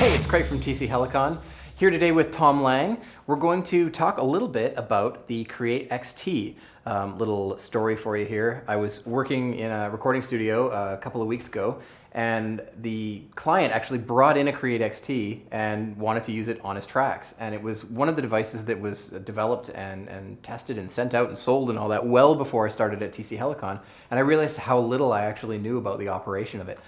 Hey, it's Craig from tc-helicon, here today with Tom Lang. We're going to talk a little bit about the Create XT. Little story for you here. I was working in a recording studio a couple of weeks ago, and the client actually brought in a Create XT and wanted to use it on his tracks. And it was one of the devices that was developed and tested and sent out and sold and all that well before I started at tc-helicon. And I realized how little I actually knew about the operation of it.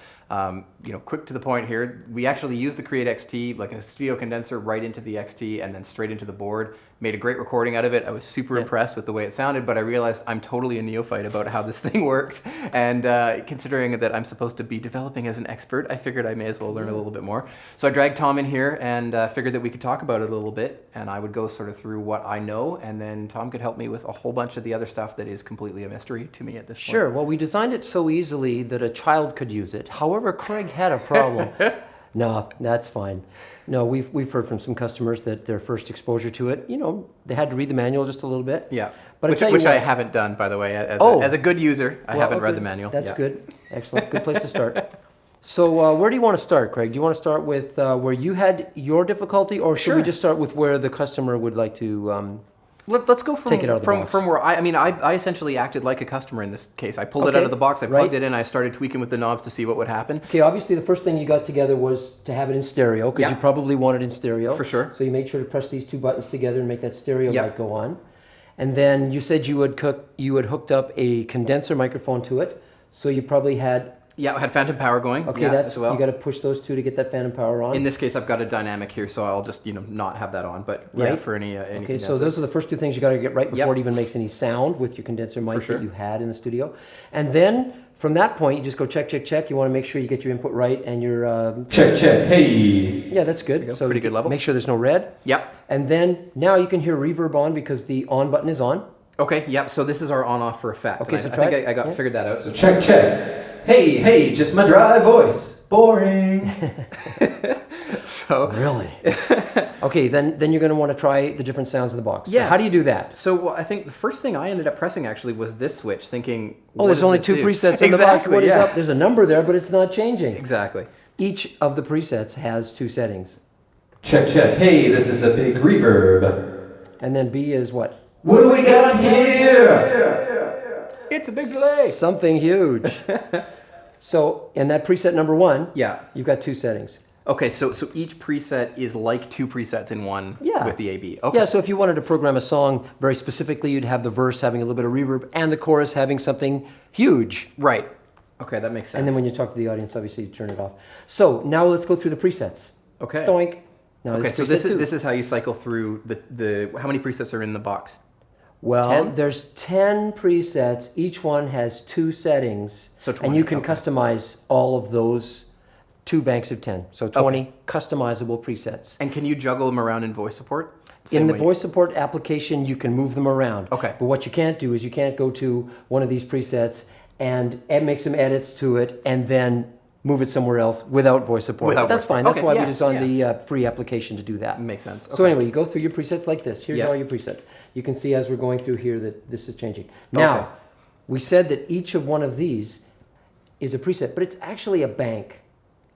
Quick to the point here, we actually used the Create XT, like a studio condenser, right into the XT and then straight into the board. Made a great recording out of it. I was super impressed with the way it sounded, but I realized I'm totally a neophyte about how this thing works. And considering that I'm supposed to be developing as an expert, I figured I may as well learn a little bit more. So I dragged Tom in here and figured that we could talk about it a little bit, and I would go sort of through what I know, and then Tom could help me with a whole bunch of the other stuff that is completely a mystery to me at this point. Sure. Well, we designed it so easily that a child could use it. However, Craig had a problem. No, that's fine. No, we've heard from some customers that their first exposure to it, they had to read the manual just a little bit. Yeah, but which I haven't done, by the way. As a good user, I haven't read the manual. That's good. Excellent. Good place to start. So where do you want to start, Craig? Do you want to start with where you had your difficulty, or should we just start with where the customer would like to Let's go take it out of the box. From where I essentially acted like a customer in this case. I pulled it out of the box, I plugged it in, I started tweaking with the knobs to see what would happen. Okay, obviously the first thing you got together was to have it in stereo, because you probably want it in stereo. For sure. So you made sure to press these two buttons together and make that stereo light go on. And then you said you had hooked up a condenser microphone to it, so you probably had... Yeah, I had phantom power going. Okay, as well. You got to push those two to get that phantom power on. In this case, I've got a dynamic here, so I'll just not have that on. But for any okay, condenser. So those are the first two things you got to get right before it even makes any sound with your condenser mic that you had in the studio. And then from that point, you just go check, check, check. You want to make sure you get your input right and your check, check. Hey. Yeah, that's good. So pretty good level. Make sure there's no red. Yep. And then now you can hear reverb on because the on button is on. Okay. Yep. So this is our on-off for effect. Okay, so I think I got figured that out. So check, check. Hey, just my dry voice. Boring. So really? Okay, then you're going to want to try the different sounds in the box. Yeah. So how do you do that? So I think the first thing I ended up pressing actually was this switch, thinking, there's only two presets in the box. What is up? There's a number there, but it's not changing. Exactly. Each of the presets has two settings. Check, check. Hey, this is a big reverb. And then B is what? What do we got here? It's a big delay. Something huge. So in that preset number 1, you've got two settings. Okay, so each preset is like two presets in one with the AB. Okay. Yeah, so if you wanted to program a song very specifically, you'd have the verse having a little bit of reverb and the chorus having something huge. Right. Okay, that makes sense. And then when you talk to the audience, obviously you turn it off. So now let's go through the presets. Okay. Doink. Now so this is how you cycle through the how many presets are in the box? Well, 10? There's 10 presets. Each one has two settings. So 20. And you can customize all of those two banks of 10. So 20 customizable presets. And can you juggle them around in voice support? In the voice support application, you can move them around. Okay. But what you can't do is you can't go to one of these presets and make some edits to it and then move it somewhere else without voice support. That's fine. That's why we designed the free application to do that. Makes sense. So anyway, you go through your presets like this. Here's all your presets. You can see as we're going through here that this is changing. Now, we said that each of one of these is a preset, but it's actually a bank.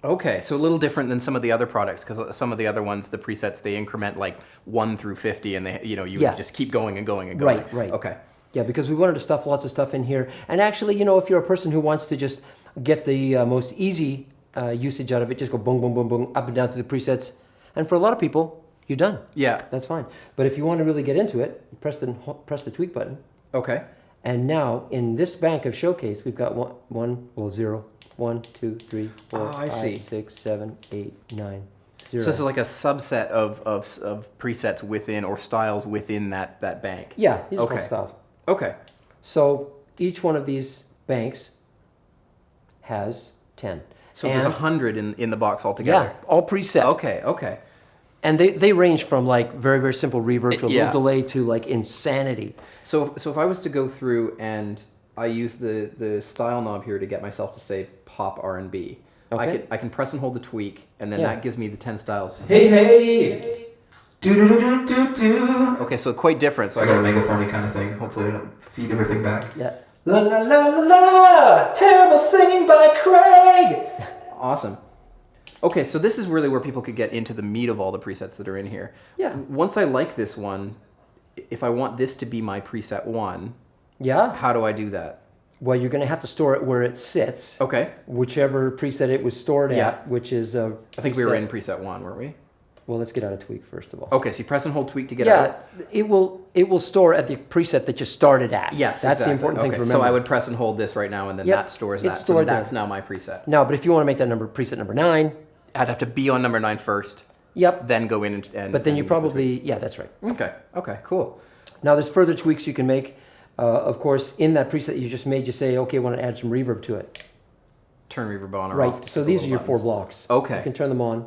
Okay, so a little different than some of the other products, because some of the other ones, the presets, they increment like 1 through 50, and you just keep going and going and going. Right. Okay. Yeah, because we wanted to stuff lots of stuff in here. And actually, if you're a person who wants to just get the most easy usage out of it, just go boom, boom, boom, boom, up and down through the presets. And for a lot of people, you're done. Yeah. That's fine. But if you want to really get into it, press the tweak button. Okay. And now, in this bank of Showcase, we've got 0, 1, 2, 3, 4, 5, 6, 7, 8, 9, 0. So this is like a subset of presets within, or styles within that bank. Yeah, these are called styles. Okay. So each one of these banks has 10. So there's 100 in the box altogether. Yeah, all preset. Okay. And they range from like very, very simple reverb to a little delay to like insanity. So if I was to go through and I use the style knob here to get myself to say pop R&B, I can press and hold the tweak, and then that gives me the 10 styles. Hey, do. Okay, so quite different. So I got a megaphony kind of thing. Hopefully I don't feed everything back. Yeah. La la la la la! Terrible singing by Craig! Awesome. Okay, so this is really where people could get into the meat of all the presets that are in here. Yeah. Once I like this one, if I want this to be my preset 1, Yeah. how do I do that? Well, you're going to have to store it where it sits. Okay. Whichever preset it was stored Yeah. at, which is I think we were in preset 1, weren't we? Well, let's get out of tweak first of all. Okay, so you press and hold tweak to get out. Yeah, it will store at the preset that you started at. Yes, that's exactly. the important thing to remember. So I would press and hold this right now, and then Yep, that stores it's that. stored So that's there. now my preset. Now, but if you want to make that preset number 9, I'd have to be on number 9 first, yep. then go in and But then you use the probably, yeah, that's right. tweak. Okay, cool. Now, there's further tweaks you can make. Of course, in that preset you just made, you say, okay, I want to add some reverb to it. Turn reverb on or Right, off. so these are your 4 blocks. Okay. You can turn them on.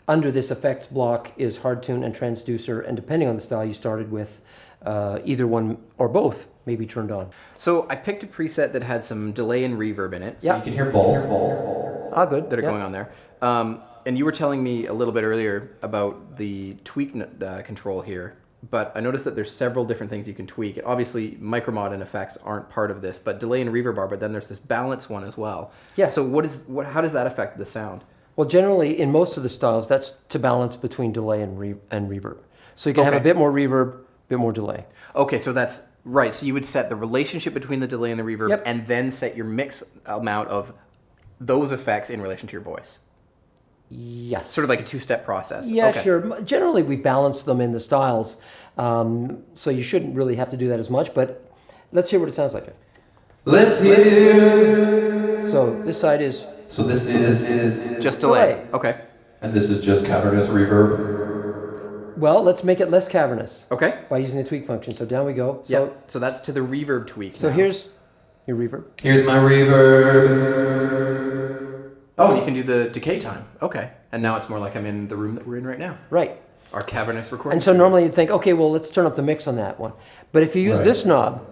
Under this effects block is hardtune and transducer, and depending on the style you started with, either one or both may be turned on. So I picked a preset that had some delay and reverb in it. So Yeah. you can hear both Ah, good. that are Yeah. going on there. And you were telling me a little bit earlier about the tweak control here, but I noticed that there's several different things you can tweak. Obviously, micromod and effects aren't part of this, but delay and reverb are, but then there's this balance one as well. Yeah. So how does that affect the sound? Well, generally, in most of the styles, that's to balance between delay and reverb. So you can have a Okay. bit more reverb, a bit more delay. Okay, so that's right. So you would set the relationship between the delay and the reverb, Yep. and then set your mix amount of those effects in relation to your voice. Yes. Sort of like a 2-step process. Yeah, Okay. sure. Generally, we balance them in the styles, so you shouldn't really have to do that as much, but let's hear what it sounds like. Let's hear. So this side is... So this is Just delay. Delay. Okay. and this is just cavernous reverb. Well, let's make it less cavernous Okay. by using the tweak function. So down we go. So, So so that's to the reverb tweak. so now. here's your reverb. Here's my reverb. Oh, and you can do the decay time. Okay. And now it's more like I'm in the room that we're in right now. Right. Our cavernous recording. And so normally you'd think, okay, well, let's turn up the mix on that one. But if you use Right. this knob,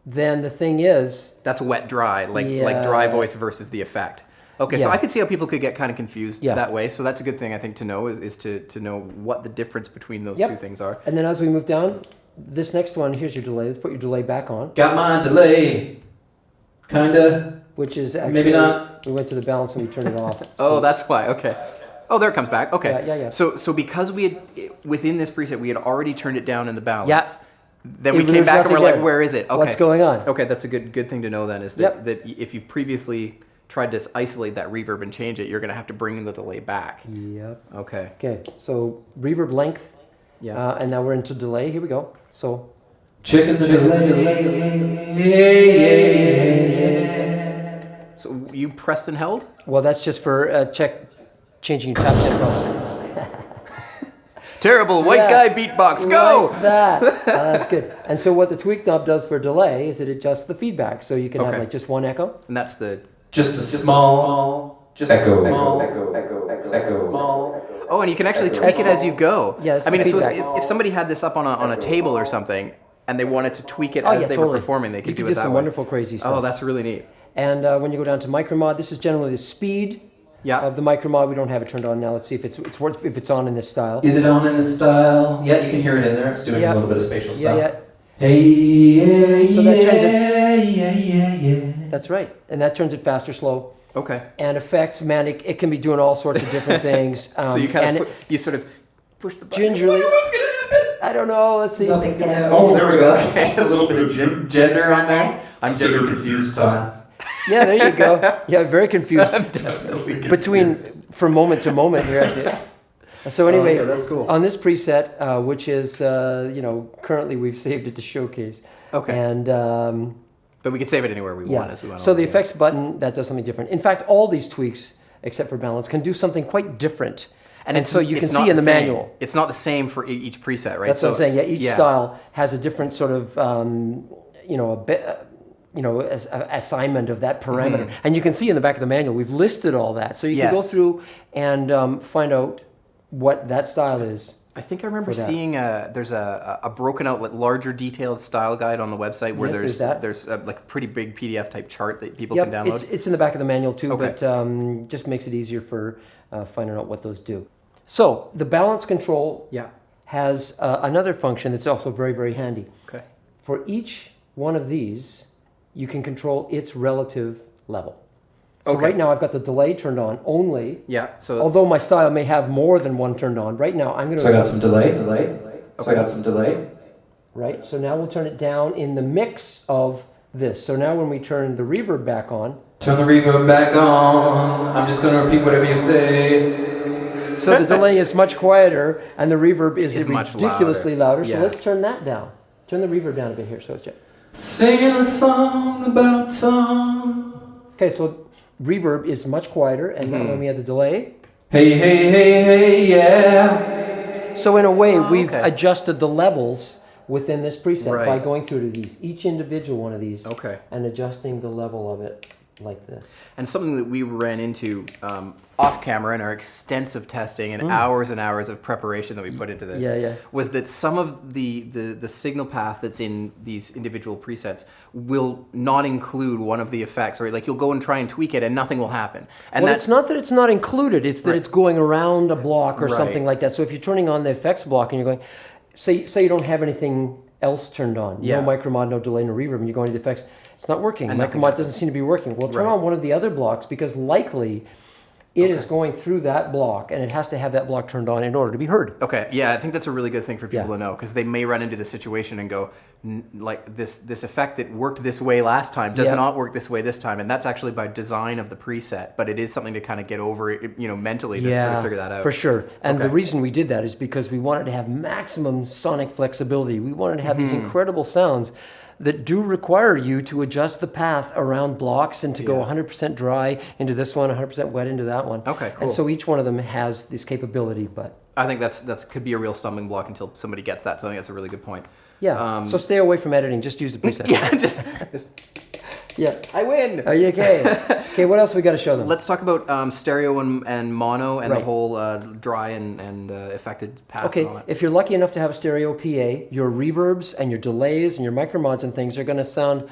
then the thing is, That's wet dry, like Yeah. dry voice versus the effect. Okay, so Yeah. I could see how people could get kind of confused Yeah. that way. So that's a good thing I think to know is to know what the difference between those Yep. two things are. and then as we move down, this next one, here's your delay. Let's put your delay back on, Got my delay. Kinda. which is actually... Maybe not. We went to the balance and we turned it off. Oh, So- that's why. Okay. Oh, there it comes back. Okay. Yeah. So because we had within this preset we had already turned it down in the balance. Yeah. Then It we came leaves back and nothing we're like, there. where is it? Okay. What's going on? Okay, that's a good thing to know then is that, Yep. that if you've previously tried to isolate that reverb and change it, you're going to have to bring the delay back. Yep. Okay. Okay, so reverb length, Yeah. and now we're into delay. Here we go. So Chicken the delay. So you pressed and held? well, that's just for changing tap tempo. Terrible white Yeah. guy beatbox. Go. Like that. That's good. And so what the tweak knob does for delay is it adjusts the feedback, so you can have Okay. like just one echo. And that's the Just a small echo. Oh, and you can actually tweak it as you go. Yeah, it's I mean, the so feedback. if somebody had this up on a table or something, and they wanted to tweak it Oh as yeah, they totally. were performing, they could you do could it do that some way. wonderful crazy stuff. Oh, that's really neat. And when you go down to micromod, this is generally the speed Yeah. of the micromod. We don't have it turned on now. Let's see if it's on in this style. Is it on in this style? Yeah, you can hear it in there. It's doing Yeah. a little bit of spatial Yeah, stuff. yeah. Hey, yeah, So that turns yeah. That's right. And that turns it fast or slow. Okay. And effects, man, it can be doing all sorts of different things. So you kind and of you sort of push the button. gingerly. What's gonna happen? I don't know. Let's see. Nothing's gonna happen. Oh, there we go. Okay, a little bit of gender on there. I'm gender confused, Tom. Yeah, there you go. Yeah, very confused I'm definitely confused. between from moment to moment here. Actually. So anyway, yeah, that's cool. on this preset, which is currently we've saved it to showcase. Okay. And But we can save it anywhere we want yeah. as we want. So the effects button that does something different. In fact, all these tweaks, except for balance, can do something quite different. And so you can it's not see in the same. manual. It's not the same for each preset, right? That's what I'm saying. Yeah, each yeah. style has a different sort of, a bit, assignment of that parameter. Mm-hmm. And you can see in the back of the manual, we've listed all that. So you can go Yes. through and find out what that style is. I think I remember for that. seeing there's a broken out like larger detailed style guide on the website where Yes, there's there's a like pretty big PDF type chart that people Yep, can download. it's in the back of the manual too, Okay. but just makes it easier for finding out what those do. So the balance control Yeah. has another function that's also very, very handy. Okay. For each one of these, you can control its relative level. So Okay. right now I've got the delay turned on only. Yeah. So it's- Although my style may have more than one turned on. Right now I'm going to... So I got some delay. So I got some delay. Right, so now we'll turn it down in the mix of this. So now when we turn the reverb back on... Turn the reverb back on. I'm just gonna repeat whatever you say. So the delay is much quieter and the reverb is much ridiculously louder. Yeah. So let's turn that down. Turn the reverb down a bit here. So it's... Singing a song about Tom. Okay, so reverb is much quieter, and now when we have the delay... Hey, hey, hey, hey, yeah. So in a way, we've okay. adjusted the levels within this preset Right. by going through to these, each individual one of these, Okay. and adjusting the level of it like this. And something that we ran into off camera in our extensive testing and hours of preparation that we put into this Yeah. was that some of the signal path that's in these individual presets will not include one of the effects, right? Like you'll go and try and tweak it and nothing will happen. And Well, that's it's not that it's not included, it's that Right. it's going around a block or Right. something like that. So if you're turning on the effects block and you're going, say you don't have anything else turned on, Yeah. no micro mod, no delay, no reverb, and you're going to the effects, it's not working. And Micro nothing mod happens. doesn't seem to be working. Well, turn Right. on one of the other blocks because likely it is going through that block and it has to have that block turned on in order to be heard. okay. Yeah, I think that's a really good thing for people Yeah. to know because they may run into the situation and go, like this effect that worked this way last time does Yeah. not work this way this time, and that's actually by design of the preset. But it is something to kind of get over, mentally to sort of figure that out. For sure. And the Okay. reason we did that is because we wanted to have maximum sonic flexibility. We wanted to have Hmm. these incredible sounds that do require you to adjust the path around blocks and to go Yeah. 100% dry into this one, 100% wet into that one. Okay, cool. And so each one of them has this capability, but I think that's could be a real stumbling block until somebody gets that. So I think that's a really good point. yeah. So stay away from editing, just use the preset. Yeah, just Yeah. I win. Are you okay? Okay, what else we got to show them? Let's talk about stereo and mono and the Right. whole dry and affected paths Okay, and all that. if you're lucky enough to have a stereo PA, your reverbs and your delays and your micro mods and things are going to sound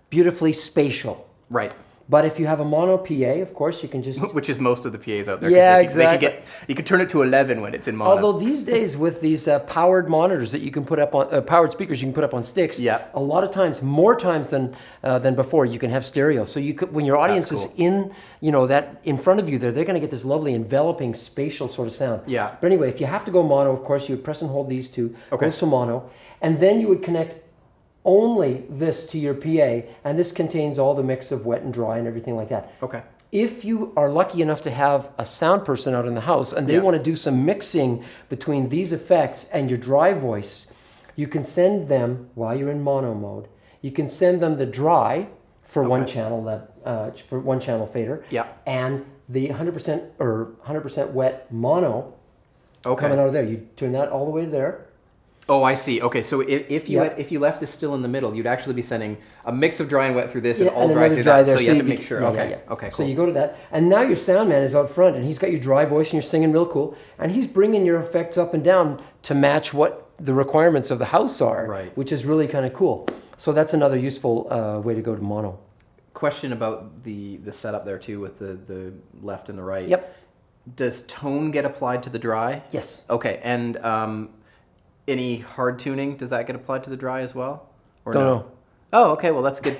beautifully spatial. Right. But if you have a mono PA, of course, you can just... Which is most of the PAs out there. 'cause Yeah, they exactly. you could turn it to 11 when it's in mono. Although these days with these powered monitors that you can put up on... powered speakers you can put up on sticks, Yeah. a lot of times, more times than before, you can have stereo. So you could, when your audience That's is in, that in front of you there, they're going to get this lovely enveloping spatial sort of sound. Yeah. But anyway, if you have to go mono, of course, you would press and hold these two, Okay. goes to mono, and then you would connect only this to your PA, and this contains all the mix of wet and dry and everything like that. Okay. If you are lucky enough to have a sound person out in the house and they Yeah. want to do some mixing between these effects and your dry voice, you can send them, while you're in mono mode, you can send them the dry for one channel for one channel fader, Yeah. and the 100% or 100% wet mono Okay. coming out of there. You turn that all the way to there. Oh, I see. Okay, so if you Yeah. if you left this still in the middle, you'd actually be sending a mix of dry and wet through this and Yeah, all dry another through dry that. there, So you have to you make get- sure. yeah, Okay. yeah. Okay. So Cool. you go to that, and now your sound man is out front, and he's got your dry voice, and you're singing real cool, and he's bringing your effects up and down to match what the requirements of the house are, Right. which is really kind of cool. So that's another useful way to go to mono. Question about the setup there too with the left and the right. Yep. Does tone get applied to the dry? Yes. Okay, and any hard tuning, does that get applied to the dry as well? Or Don't no? know. Oh, okay. Well, that's good.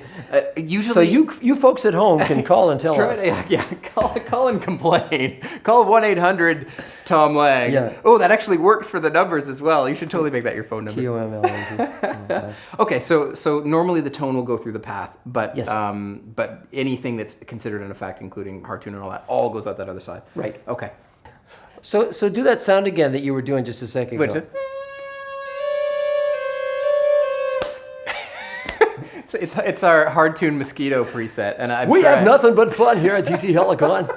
Usually, So you folks at home can call and tell try us. to- yeah, call and complain. Call 1-800-TOM Lang. Yeah. Oh, that actually works for the numbers as well. You should totally make that your phone number. TOMLNG. Okay, so normally the tone will go through the path, but Yes. but anything that's considered an effect, including hard tune and all that, all goes out that other side. Right. Okay. So do that sound again that you were doing just a second ago. Wait, it's our hard tune mosquito preset, and I've We have tried. nothing but fun here at tc-helicon.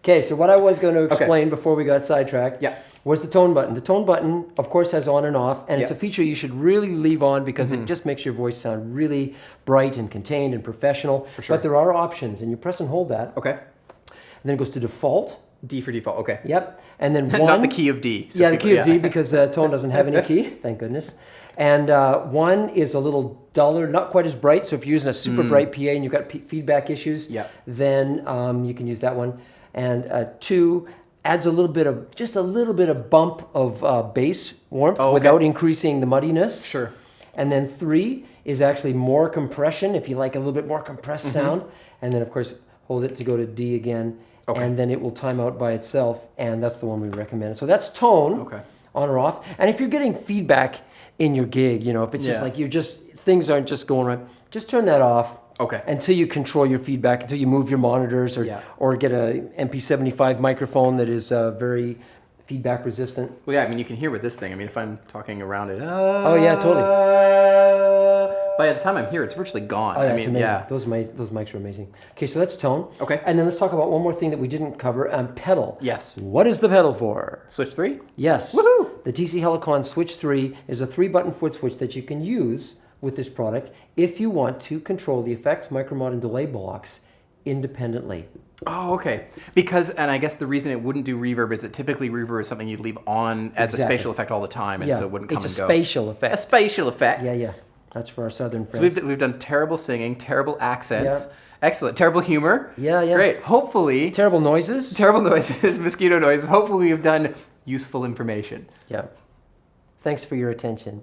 Okay, so what I was going to explain before we got sidetracked Yeah. was the tone button. The tone button, of course, has on and off, and it's Yeah. a feature you should really leave on because it just makes your voice sound really bright and contained and professional. For sure. But there are options, and you press and hold that, Okay. and then it goes to default. D for default. Okay. Yep, and then one. Not the key of D. so Yeah, the people- key of D because tone doesn't have any key, thank goodness. And one is a little duller, not quite as bright. So if you're using a super bright PA and you've got feedback issues, Yeah. then you can use that one. And two adds just a little bit of bump of bass warmth Oh, okay. without increasing the muddiness. Sure. And then three is actually more compression, if you like a little bit more compressed sound. And then, of course, hold it to go to D again, Okay. and then it will time out by itself, and that's the one we recommend. So that's tone, Okay. on or off. And if you're getting feedback in your gig, if it's just Yeah. like things aren't just going right, just turn that off. Okay. Until you control your feedback, until you move your monitors Yeah. or get a MP75 microphone that is very feedback resistant. Well, yeah, I mean, you can hear with this thing. I mean, if I'm talking around it, Oh yeah, totally. by the time I'm here, it's virtually gone. Oh, yeah, I it's mean, amazing. yeah. Those mics are amazing. Okay, so that's tone. Okay. And then let's talk about one more thing that we didn't cover, pedal. Yes. What is the pedal for? Switch 3? Yes. Woohoo! The TC-helicon Switch 3 is a 3-button foot switch that you can use with this product if you want to control the effects, micromod, and delay blocks independently. Oh, okay. Because, and I guess the reason it wouldn't do reverb is that typically reverb is something you'd leave on as a Exactly. spatial effect all the time, and so it wouldn't come it's and a go. spatial effect. A spatial effect. Yeah. That's for our southern So friends. we've done terrible singing, terrible accents, Yeah. excellent, terrible humor. Yeah. Great. Hopefully, Terrible noises. terrible noises, mosquito noises. Hopefully, we've done useful information. Yeah. Thanks for your attention.